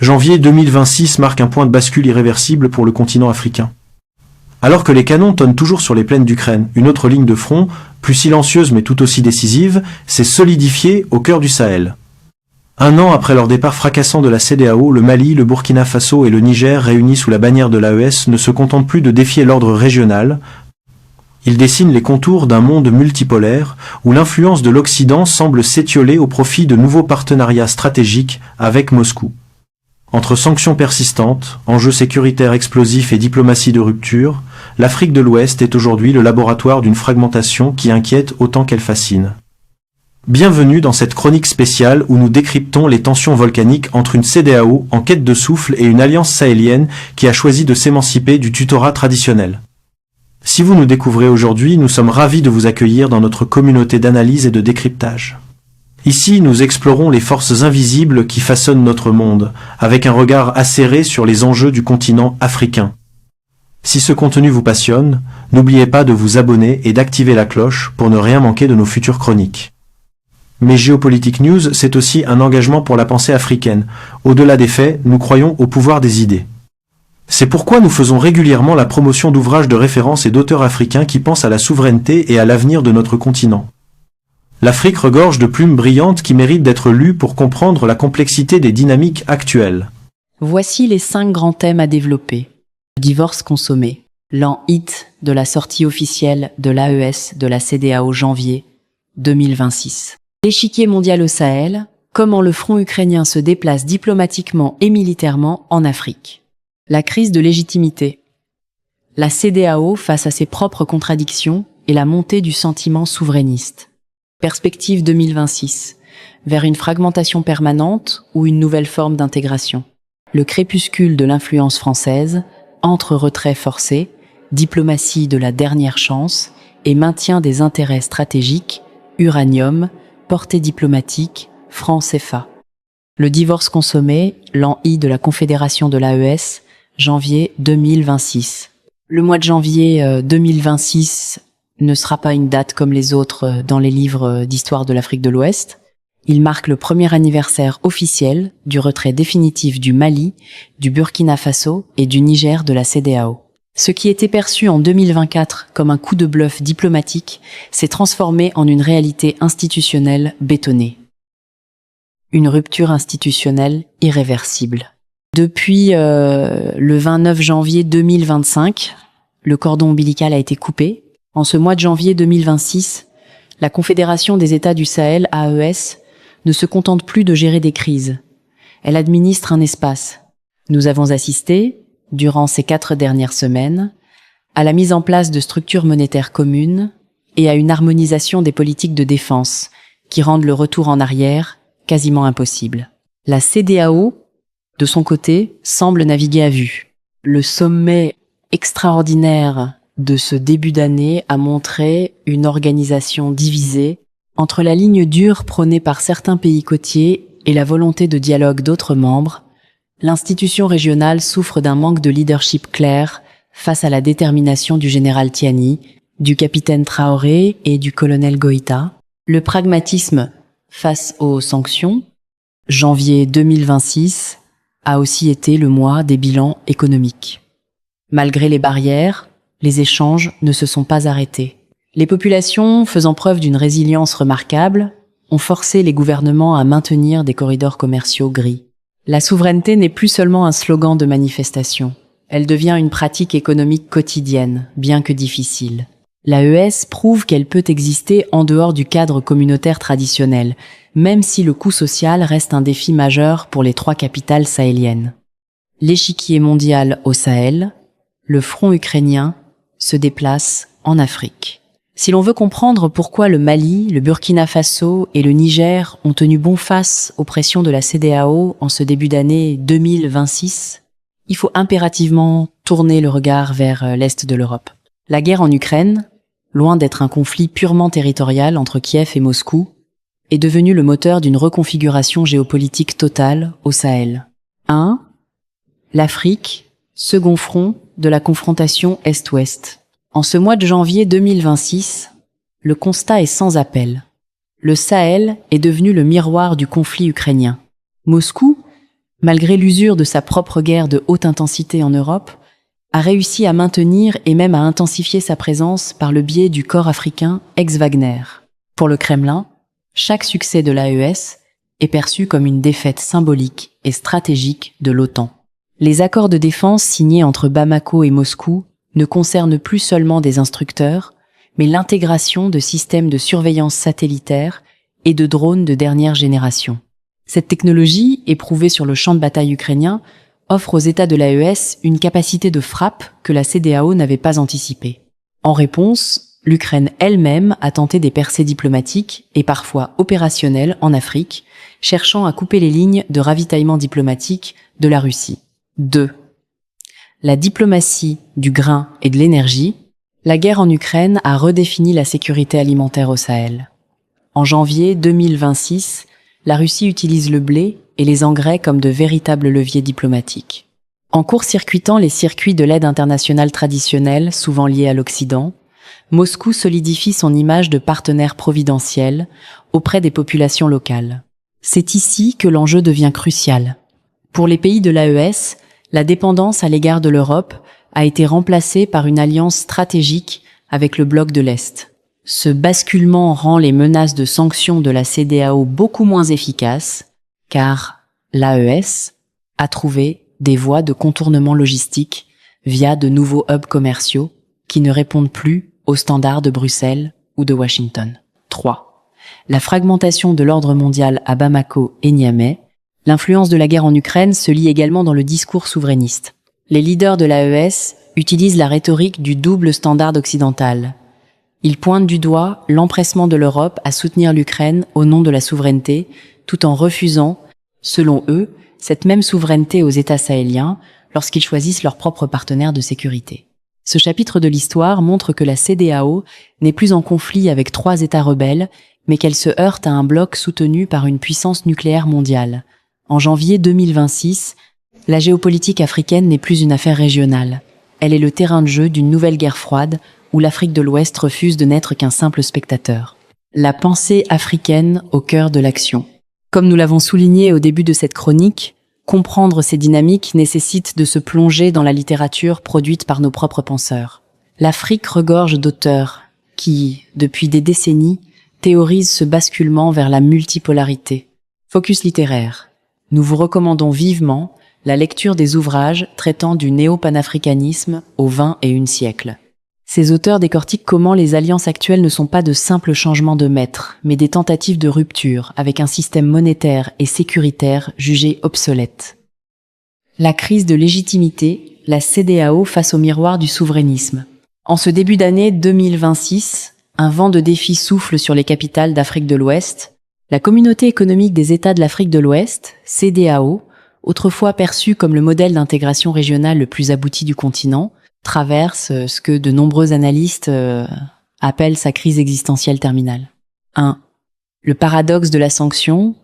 Janvier 2026 marque un point de bascule irréversible pour le continent africain. Alors que les canons tonnent toujours sur les plaines d'Ukraine, une autre ligne de front, plus silencieuse mais tout aussi décisive, s'est solidifiée au cœur du Sahel. Un an après leur départ fracassant de la CEDEAO, le Mali, le Burkina Faso et le Niger, réunis sous la bannière de l'AES, ne se contentent plus de défier l'ordre régional. Ils dessinent les contours d'un monde multipolaire, où l'influence de l'Occident semble s'étioler au profit de nouveaux partenariats stratégiques avec Moscou. Entre sanctions persistantes, enjeux sécuritaires explosifs et diplomatie de rupture, l'Afrique de l'Ouest est aujourd'hui le laboratoire d'une fragmentation qui inquiète autant qu'elle fascine. Bienvenue dans cette chronique spéciale où nous décryptons les tensions volcaniques entre une CEDEAO en quête de souffle et une alliance sahélienne qui a choisi de s'émanciper du tutorat traditionnel. Si vous nous découvrez aujourd'hui, nous sommes ravis de vous accueillir dans notre communauté d'analyse et de décryptage. Ici, nous explorons les forces invisibles qui façonnent notre monde, avec un regard acéré sur les enjeux du continent africain. Si ce contenu vous passionne, n'oubliez pas de vous abonner et d'activer la cloche pour ne rien manquer de nos futures chroniques. Mais Géopolitique News, c'est aussi un engagement pour la pensée africaine. Au-delà des faits, nous croyons au pouvoir des idées. C'est pourquoi nous faisons régulièrement la promotion d'ouvrages de référence et d'auteurs africains qui pensent à la souveraineté et à l'avenir de notre continent. L'Afrique regorge de plumes brillantes qui méritent d'être lues pour comprendre la complexité des dynamiques actuelles. Voici les 5 grands thèmes à développer. Le divorce consommé. L'an hit de la sortie officielle de l'AES de la CEDEAO janvier 2026. L'échiquier mondial au Sahel. Comment le front ukrainien se déplace diplomatiquement et militairement en Afrique. La crise de légitimité. La CEDEAO face à ses propres contradictions et la montée du sentiment souverainiste. Perspective 2026. Vers une fragmentation permanente ou une nouvelle forme d'intégration. Le crépuscule de l'influence française, entre retrait forcé, diplomatie de la dernière chance et maintien des intérêts stratégiques, uranium, portée diplomatique, franc CFA. Le divorce consommé, l'an I de la Confédération de l'AES, janvier 2026. Le mois de janvier 2026 ne sera pas une date comme les autres dans les livres d'histoire de l'Afrique de l'Ouest. Il marque le premier anniversaire officiel du retrait définitif du Mali, du Burkina Faso et du Niger de la CEDEAO. Ce qui était perçu en 2024 comme un coup de bluff diplomatique s'est transformé en une réalité institutionnelle bétonnée. Une rupture institutionnelle irréversible. Depuis le 29 janvier 2025, le cordon ombilical a été coupé. En ce mois de janvier 2026, la Confédération des États du Sahel, AES, ne se contente plus de gérer des crises. Elle administre un espace. Nous avons assisté, durant ces 4 dernières semaines, à la mise en place de structures monétaires communes et à une harmonisation des politiques de défense qui rendent le retour en arrière quasiment impossible. La CEDEAO, de son côté, semble naviguer à vue. Le sommet extraordinaire de ce début d'année a montré une organisation divisée entre la ligne dure prônée par certains pays côtiers et la volonté de dialogue d'autres membres. L'institution régionale souffre d'un manque de leadership clair face à la détermination du général Tiani, du capitaine Traoré et du colonel Goïta. Le pragmatisme face aux sanctions, janvier 2026, a aussi été le mois des bilans économiques. Malgré les barrières, les échanges ne se sont pas arrêtés. Les populations, faisant preuve d'une résilience remarquable, ont forcé les gouvernements à maintenir des corridors commerciaux gris. La souveraineté n'est plus seulement un slogan de manifestation. Elle devient une pratique économique quotidienne, bien que difficile. L'AES prouve qu'elle peut exister en dehors du cadre communautaire traditionnel, même si le coût social reste un défi majeur pour les 3 capitales sahéliennes. L'échiquier mondial au Sahel, le front ukrainien, se déplace en Afrique. Si l'on veut comprendre pourquoi le Mali, le Burkina Faso et le Niger ont tenu bon face aux pressions de la CEDEAO en ce début d'année 2026, il faut impérativement tourner le regard vers l'est de l'Europe. La guerre en Ukraine, loin d'être un conflit purement territorial entre Kiev et Moscou, est devenue le moteur d'une reconfiguration géopolitique totale au Sahel. 1. L'Afrique, second front de la confrontation Est-Ouest. En ce mois de janvier 2026, le constat est sans appel. Le Sahel est devenu le miroir du conflit ukrainien. Moscou, malgré l'usure de sa propre guerre de haute intensité en Europe, a réussi à maintenir et même à intensifier sa présence par le biais du corps africain ex-Wagner. Pour le Kremlin, chaque succès de l'AES est perçu comme une défaite symbolique et stratégique de l'OTAN. Les accords de défense signés entre Bamako et Moscou ne concernent plus seulement des instructeurs, mais l'intégration de systèmes de surveillance satellitaire et de drones de dernière génération. Cette technologie, éprouvée sur le champ de bataille ukrainien, offre aux États de l'AES une capacité de frappe que la CEDEAO n'avait pas anticipée. En réponse, l'Ukraine elle-même a tenté des percées diplomatiques et parfois opérationnelles en Afrique, cherchant à couper les lignes de ravitaillement diplomatique de la Russie. 2. La diplomatie du grain et de l'énergie. La guerre en Ukraine a redéfini la sécurité alimentaire au Sahel. En janvier 2026, la Russie utilise le blé et les engrais comme de véritables leviers diplomatiques. En court-circuitant les circuits de l'aide internationale traditionnelle, souvent liés à l'Occident, Moscou solidifie son image de partenaire providentiel auprès des populations locales. C'est ici que l'enjeu devient crucial. Pour les pays de l'AES, la dépendance à l'égard de l'Europe a été remplacée par une alliance stratégique avec le bloc de l'Est. Ce basculement rend les menaces de sanctions de la CEDEAO beaucoup moins efficaces, car l'AES a trouvé des voies de contournement logistique via de nouveaux hubs commerciaux qui ne répondent plus aux standards de Bruxelles ou de Washington. 3. La fragmentation de l'ordre mondial à Bamako et Niamey. L'influence de la guerre en Ukraine se lie également dans le discours souverainiste. Les leaders de l'AES utilisent la rhétorique du double standard occidental. Ils pointent du doigt l'empressement de l'Europe à soutenir l'Ukraine au nom de la souveraineté, tout en refusant, selon eux, cette même souveraineté aux États sahéliens lorsqu'ils choisissent leur propre partenaire de sécurité. Ce chapitre de l'histoire montre que la CEDEAO n'est plus en conflit avec 3 États rebelles, mais qu'elle se heurte à un bloc soutenu par une puissance nucléaire mondiale. En janvier 2026, la géopolitique africaine n'est plus une affaire régionale. Elle est le terrain de jeu d'une nouvelle guerre froide où l'Afrique de l'Ouest refuse de n'être qu'un simple spectateur. La pensée africaine au cœur de l'action. Comme nous l'avons souligné au début de cette chronique, comprendre ces dynamiques nécessite de se plonger dans la littérature produite par nos propres penseurs. L'Afrique regorge d'auteurs qui, depuis des décennies, théorisent ce basculement vers la multipolarité. Focus littéraire. Nous vous recommandons vivement la lecture des ouvrages traitant du néo-panafricanisme au XXIe siècle. Ces auteurs décortiquent comment les alliances actuelles ne sont pas de simples changements de maître, mais des tentatives de rupture avec un système monétaire et sécuritaire jugé obsolète. La crise de légitimité, la CEDEAO face au miroir du souverainisme. En ce début d'année 2026, un vent de défi souffle sur les capitales d'Afrique de l'Ouest. La Communauté économique des États de l'Afrique de l'Ouest, CEDEAO, autrefois perçue comme le modèle d'intégration régionale le plus abouti du continent, traverse ce que de nombreux analystes appellent sa crise existentielle terminale. 1. Le paradoxe de la sanction,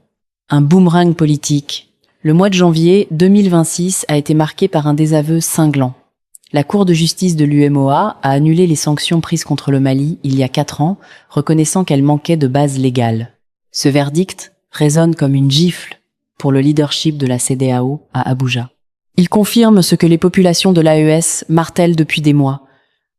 un boomerang politique. Le mois de janvier 2026 a été marqué par un désaveu cinglant. La Cour de justice de l'UMOA a annulé les sanctions prises contre le Mali il y a 4 ans, reconnaissant qu'elles manquaient de base légale. Ce verdict résonne comme une gifle pour le leadership de la CEDEAO à Abuja. Il confirme ce que les populations de l'AES martèlent depuis des mois.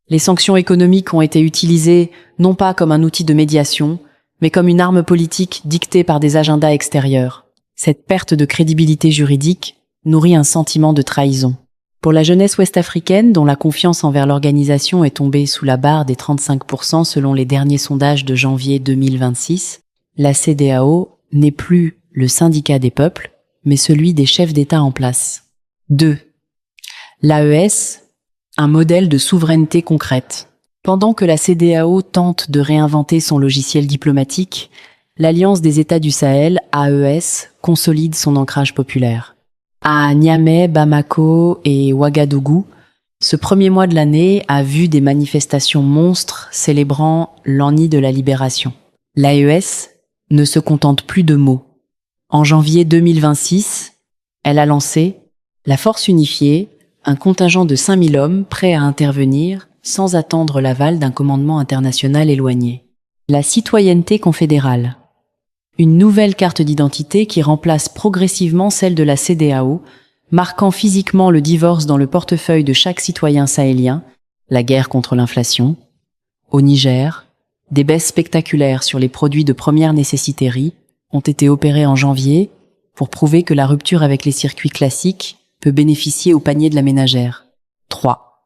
Les sanctions économiques ont été utilisées non pas comme un outil de médiation, mais comme une arme politique dictée par des agendas extérieurs. Cette perte de crédibilité juridique nourrit un sentiment de trahison. Pour la jeunesse ouest-africaine, dont la confiance envers l'organisation est tombée sous la barre des 35% selon les derniers sondages de janvier 2026, la CEDEAO n'est plus le syndicat des peuples, mais celui des chefs d'État en place. 2. L'AES, un modèle de souveraineté concrète. Pendant que la CEDEAO tente de réinventer son logiciel diplomatique, l'Alliance des États du Sahel, AES, consolide son ancrage populaire. À Niamey, Bamako et Ouagadougou, ce premier mois de l'année a vu des manifestations monstres célébrant l'an de la libération. L'AES ne se contente plus de mots. En janvier 2026, elle a lancé la Force unifiée, un contingent de 5000 hommes prêts à intervenir sans attendre l'aval d'un commandement international éloigné. La citoyenneté confédérale. Une nouvelle carte d'identité qui remplace progressivement celle de la CEDEAO, marquant physiquement le divorce dans le portefeuille de chaque citoyen sahélien, la guerre contre l'inflation. Au Niger, des baisses spectaculaires sur les produits de première nécessité riz ont été opérées en janvier pour prouver que la rupture avec les circuits classiques peut bénéficier au panier de la ménagère. 3.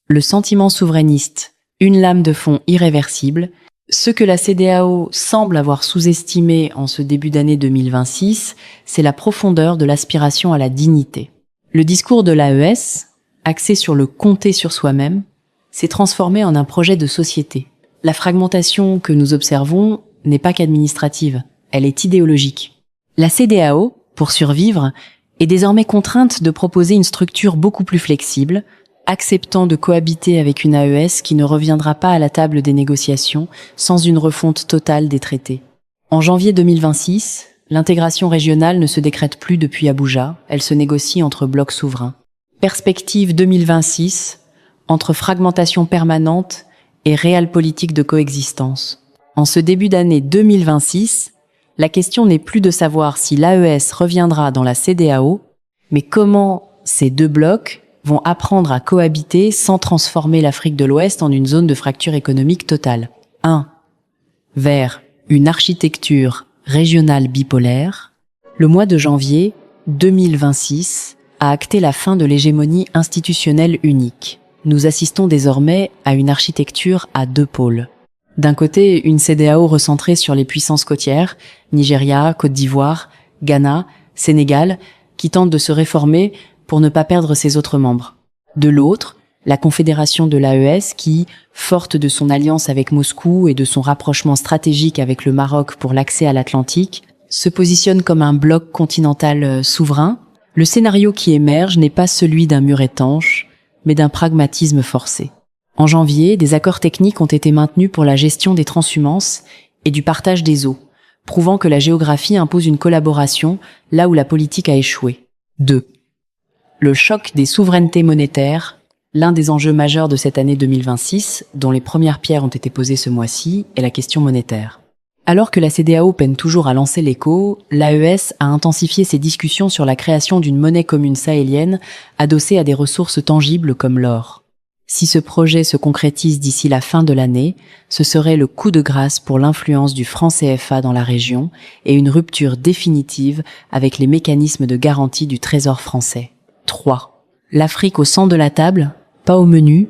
Le sentiment souverainiste, une lame de fond irréversible. Ce que la CEDEAO semble avoir sous-estimé en ce début d'année 2026, c'est la profondeur de l'aspiration à la dignité. Le discours de l'AES, axé sur le compter sur soi-même, s'est transformé en un projet de société. La fragmentation que nous observons n'est pas qu'administrative, elle est idéologique. La CEDEAO, pour survivre, est désormais contrainte de proposer une structure beaucoup plus flexible, acceptant de cohabiter avec une AES qui ne reviendra pas à la table des négociations sans une refonte totale des traités. En janvier 2026, l'intégration régionale ne se décrète plus depuis Abuja, elle se négocie entre blocs souverains. Perspective 2026, entre fragmentation permanente et réelle politique de coexistence. En ce début d'année 2026, la question n'est plus de savoir si l'AES reviendra dans la CEDEAO, mais comment ces deux blocs vont apprendre à cohabiter sans transformer l'Afrique de l'Ouest en une zone de fracture économique totale. 1. Vers une architecture régionale bipolaire, le mois de janvier 2026 a acté la fin de l'hégémonie institutionnelle unique. Nous assistons désormais à une architecture à deux pôles. D'un côté, une CEDEAO recentrée sur les puissances côtières, Nigeria, Côte d'Ivoire, Ghana, Sénégal, qui tente de se réformer pour ne pas perdre ses autres membres. De l'autre, la confédération de l'AES qui, forte de son alliance avec Moscou et de son rapprochement stratégique avec le Maroc pour l'accès à l'Atlantique, se positionne comme un bloc continental souverain. Le scénario qui émerge n'est pas celui d'un mur étanche, mais d'un pragmatisme forcé. En janvier, des accords techniques ont été maintenus pour la gestion des transhumances et du partage des eaux, prouvant que la géographie impose une collaboration là où la politique a échoué. 2. Le choc des souverainetés monétaires, l'un des enjeux majeurs de cette année 2026, dont les premières pierres ont été posées ce mois-ci, est la question monétaire. Alors que la CEDEAO peine toujours à lancer l'écho, l'AES a intensifié ses discussions sur la création d'une monnaie commune sahélienne adossée à des ressources tangibles comme l'or. Si ce projet se concrétise d'ici la fin de l'année, ce serait le coup de grâce pour l'influence du franc CFA dans la région et une rupture définitive avec les mécanismes de garantie du Trésor français. 3. L'Afrique au centre de la table, pas au menu.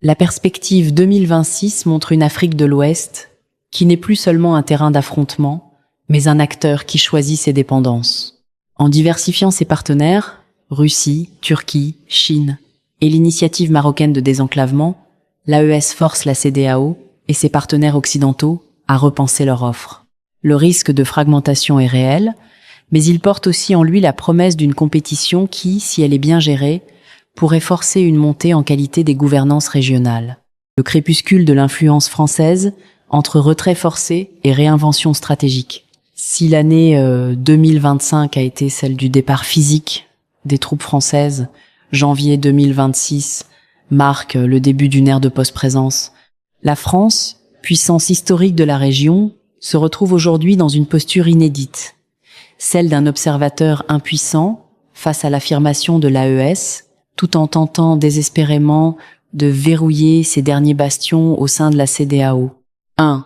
La perspective 2026 montre une Afrique de l'Ouest qui n'est plus seulement un terrain d'affrontement, mais un acteur qui choisit ses dépendances. En diversifiant ses partenaires, Russie, Turquie, Chine et l'initiative marocaine de désenclavement, l'AES force la CEDEAO et ses partenaires occidentaux à repenser leur offre. Le risque de fragmentation est réel, mais il porte aussi en lui la promesse d'une compétition qui, si elle est bien gérée, pourrait forcer une montée en qualité des gouvernances régionales. Le crépuscule de l'influence française entre retrait forcé et réinvention stratégique. Si l'année 2025 a été celle du départ physique des troupes françaises, janvier 2026 marque le début d'une ère de post-présence. La France, puissance historique de la région, se retrouve aujourd'hui dans une posture inédite, celle d'un observateur impuissant face à l'affirmation de l'AES, tout en tentant désespérément de verrouiller ses derniers bastions au sein de la CEDEAO. 1.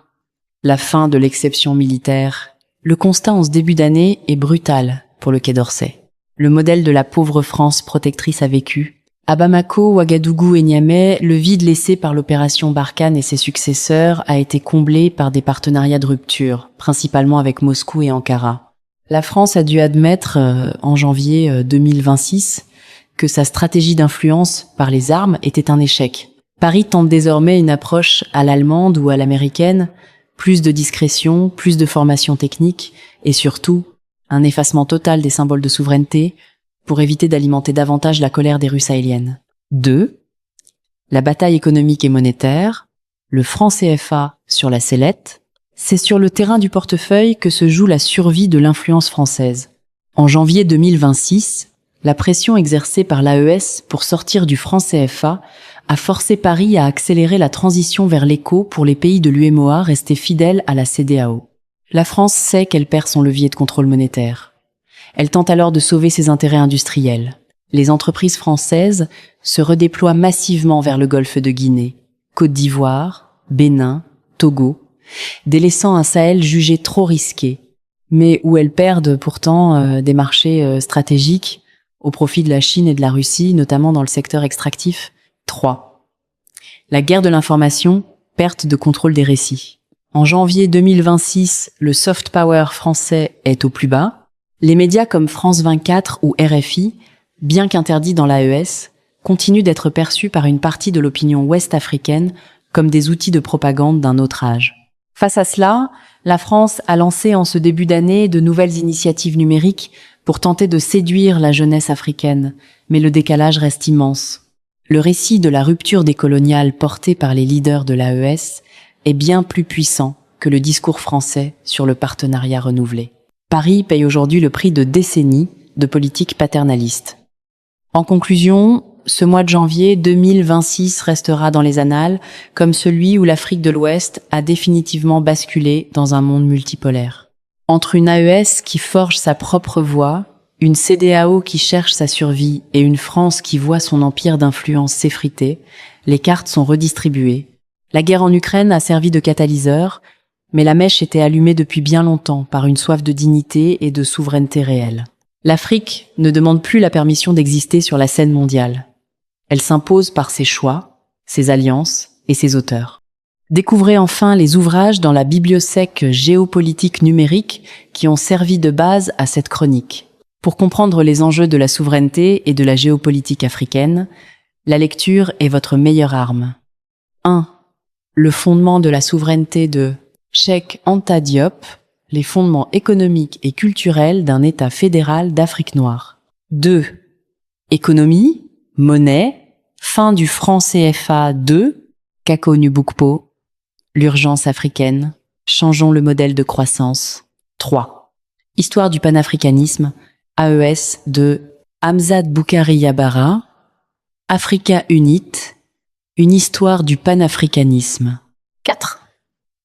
La fin de l'exception militaire. Le constat en ce début d'année est brutal pour le Quai d'Orsay. Le modèle de la pauvre France protectrice a vécu. À Bamako, Ouagadougou et Niamey, le vide laissé par l'opération Barkhane et ses successeurs a été comblé par des partenariats de rupture, principalement avec Moscou et Ankara. La France a dû admettre, en janvier 2026, que sa stratégie d'influence par les armes était un échec. Paris tente désormais une approche à l'allemande ou à l'américaine, plus de discrétion, plus de formation technique et surtout un effacement total des symboles de souveraineté pour éviter d'alimenter davantage la colère des rues sahéliennes. 2. La bataille économique et monétaire, le franc CFA sur la sellette, c'est sur le terrain du portefeuille que se joue la survie de l'influence française. En janvier 2026, la pression exercée par l'AES pour sortir du franc CFA a forcé Paris à accélérer la transition vers l'éco pour les pays de l'UEMOA restés fidèles à la CEDEAO. La France sait qu'elle perd son levier de contrôle monétaire. Elle tente alors de sauver ses intérêts industriels. Les entreprises françaises se redéploient massivement vers le golfe de Guinée, Côte d'Ivoire, Bénin, Togo, délaissant un Sahel jugé trop risqué, mais où elles perdent pourtant des marchés stratégiques au profit de la Chine et de la Russie, notamment dans le secteur extractif. 3. La guerre de l'information, perte de contrôle des récits. En janvier 2026, le soft power français est au plus bas. Les médias comme France 24 ou RFI, bien qu'interdits dans l'AES, continuent d'être perçus par une partie de l'opinion ouest-africaine comme des outils de propagande d'un autre âge. Face à cela, la France a lancé en ce début d'année de nouvelles initiatives numériques pour tenter de séduire la jeunesse africaine, mais le décalage reste immense. Le récit de la rupture décoloniale porté par les leaders de l'AES est bien plus puissant que le discours français sur le partenariat renouvelé. Paris paye aujourd'hui le prix de décennies de politique paternaliste. En conclusion, ce mois de janvier 2026 restera dans les annales comme celui où l'Afrique de l'Ouest a définitivement basculé dans un monde multipolaire. Entre une AES qui forge sa propre voie, une CEDEAO qui cherche sa survie et une France qui voit son empire d'influence s'effriter, les cartes sont redistribuées. La guerre en Ukraine a servi de catalyseur, mais la mèche était allumée depuis bien longtemps par une soif de dignité et de souveraineté réelle. L'Afrique ne demande plus la permission d'exister sur la scène mondiale. Elle s'impose par ses choix, ses alliances et ses auteurs. Découvrez enfin les ouvrages dans la bibliothèque géopolitique numérique qui ont servi de base à cette chronique. Pour comprendre les enjeux de la souveraineté et de la géopolitique africaine, la lecture est votre meilleure arme. 1. Le fondement de la souveraineté de Cheikh Anta Diop, les fondements économiques et culturels d'un État fédéral d'Afrique noire. 2. Économie, monnaie, fin du franc CFA 2, Kako Nubukpo, l'urgence africaine, changeons le modèle de croissance. 3. Histoire du panafricanisme, AES de Hamzat Boukari Yabara, Africa Unit, une histoire du panafricanisme. 4.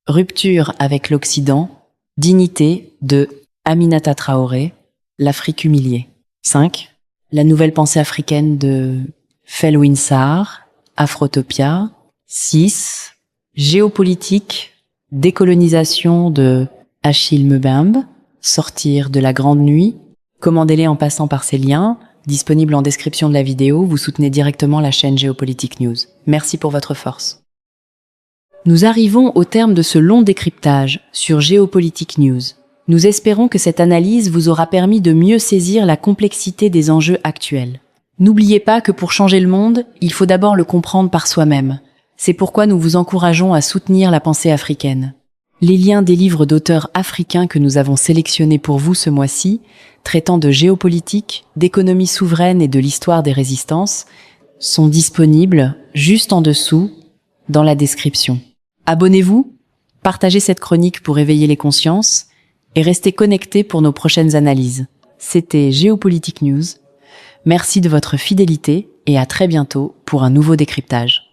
Rupture avec l'Occident, dignité de Aminata Traoré, l'Afrique humiliée. 5. La nouvelle pensée africaine de Felwine Sarr, Afrotopia. 6. Géopolitique, décolonisation de Achille Mbembe, sortir de la grande nuit. Commandez-les en passant par ces liens, disponibles en description de la vidéo, vous soutenez directement la chaîne Géopolitique News. Merci pour votre force. Nous arrivons au terme de ce long décryptage sur Géopolitique News. Nous espérons que cette analyse vous aura permis de mieux saisir la complexité des enjeux actuels. N'oubliez pas que pour changer le monde, il faut d'abord le comprendre par soi-même. C'est pourquoi nous vous encourageons à soutenir la pensée africaine. Les liens des livres d'auteurs africains que nous avons sélectionnés pour vous ce mois-ci, traitant de géopolitique, d'économie souveraine et de l'histoire des résistances, sont disponibles juste en dessous, dans la description. Abonnez-vous, partagez cette chronique pour éveiller les consciences et restez connectés pour nos prochaines analyses. C'était Géopolitique News. Merci de votre fidélité et à très bientôt pour un nouveau décryptage.